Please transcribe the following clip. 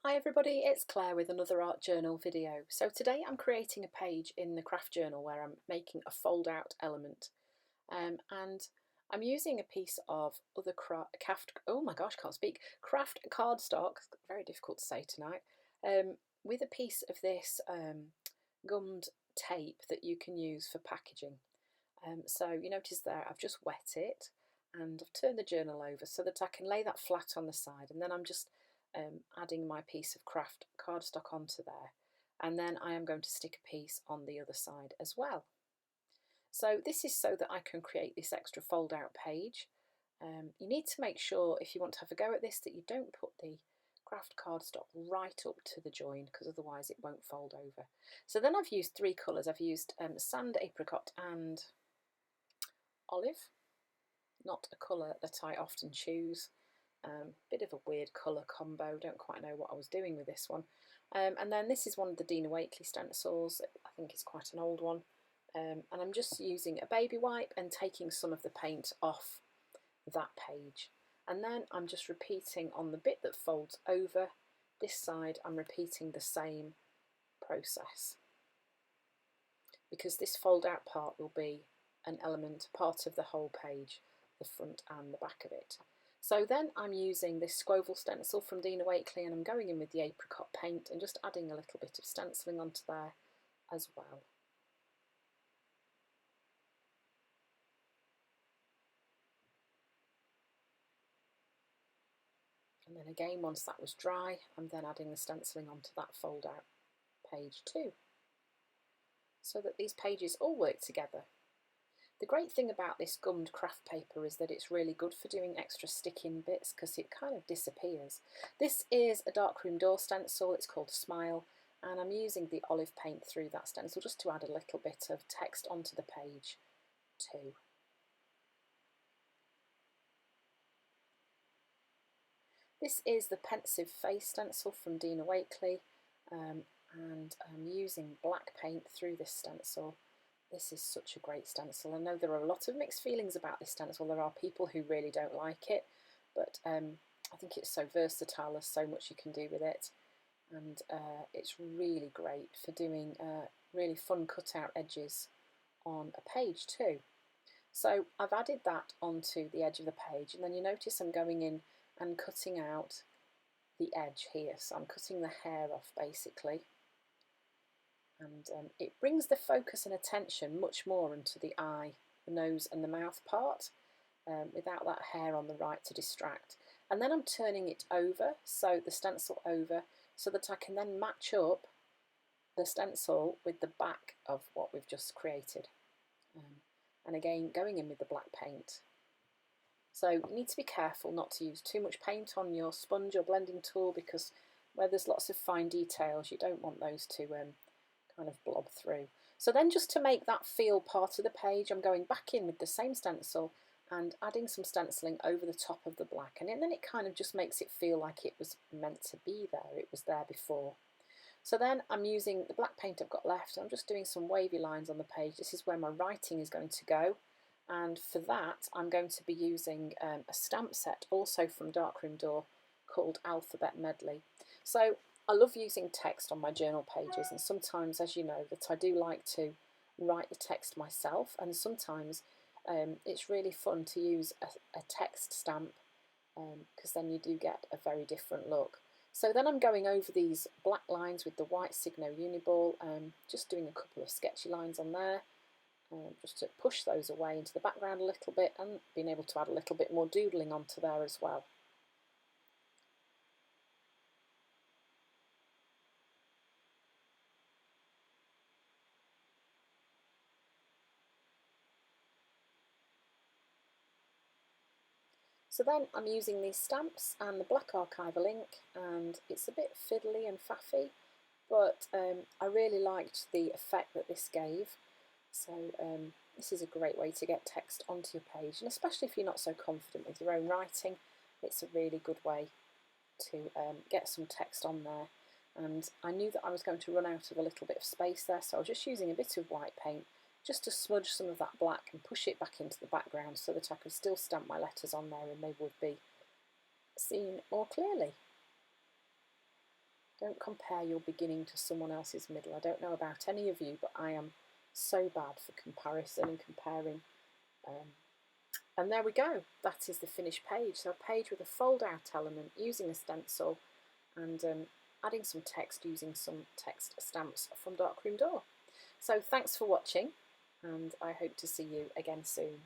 Hi everybody, it's Claire with another art journal video. So today I'm creating a page in the craft journal where I'm making a fold out element and I'm using a piece of other craft cardstock, very difficult to say tonight, with a piece of this gummed tape that you can use for packaging. So you notice there I've just wet it and I've turned the journal over so that I can lay that flat on the side, and then I'm just adding my piece of craft cardstock onto there, and then I am going to stick a piece on the other side as well. So this is so that I can create this extra fold out page. You need to make sure, if you want to have a go at this, that you don't put the craft cardstock right up to the join, because otherwise it won't fold over. So then I've used three colours. I've used sand, apricot and olive, not a colour that I often choose. Bit of a weird colour combo, don't quite know what I was doing with this one. And then this is one of the Dina Wakley stencils. I think it's quite an old one. And I'm just using a baby wipe and taking some of the paint off that page. And then I'm just repeating on the bit that folds over this side, I'm repeating the same process, because this fold out part will be an element, part of the whole page, the front and the back of it. So then I'm using this Scroval stencil from Dina Wakley, and I'm going in with the apricot paint and just adding a little bit of stenciling onto there as well. And then again, once that was dry, I'm then adding the stenciling onto that fold out page too, so that these pages all work together. The great thing about this gummed craft paper is that it's really good for doing extra stick-in bits, because it kind of disappears. This is a darkroom door stencil, it's called Smile, and I'm using the olive paint through that stencil just to add a little bit of text onto the page too. This is the Pensive Face stencil from Dina Wakley, and I'm using black paint through this stencil. This is such a great stencil. I know there are a lot of mixed feelings about this stencil. There are people who really don't like it, but I think it's so versatile. There's so much you can do with it, and it's really great for doing really fun cutout edges on a page too. So I've added that onto the edge of the page, and then you notice I'm going in and cutting out the edge here. So I'm cutting the hair off basically. And it brings the focus and attention much more into the eye, the nose and the mouth part, without that hair on the right to distract. And then I'm turning it over, so the stencil over, so that I can then match up the stencil with the back of what we've just created. And again, going in with the black paint. So you need to be careful not to use too much paint on your sponge or blending tool, because where there's lots of fine details, you don't want those to kind of blob through. So then, just to make that feel part of the page, I'm going back in with the same stencil and adding some stenciling over the top of the black, and then it kind of just makes it feel like it was meant to be there, it was there before. So then I'm using the black paint I've got left, I'm just doing some wavy lines on the page. This is where my writing is going to go, and for that I'm going to be using a stamp set also from Darkroom Door called Alphabet Medley. So I love using text on my journal pages, and sometimes, as you know, that I do like to write the text myself, and sometimes it's really fun to use a text stamp, because then you do get a very different look. So then I'm going over these black lines with the white Signo Uniball, just doing a couple of sketchy lines on there, just to push those away into the background a little bit, and being able to add a little bit more doodling onto there as well. So then I'm using these stamps and the black archival ink, and it's a bit fiddly and faffy, but I really liked the effect that this gave. So this is a great way to get text onto your page, and especially if you're not so confident with your own writing, it's a really good way to get some text on there. And I knew that I was going to run out of a little bit of space there, so I was just using a bit of white paint just to smudge some of that black and push it back into the background so that I could still stamp my letters on there and they would be seen more clearly. Don't compare your beginning to someone else's middle. I don't know about any of you, but I am so bad for comparison and comparing. And there we go. That is the finished page. So a page with a fold out element using a stencil and adding some text using some text stamps from Darkroom Door. So thanks for watching, and I hope to see you again soon.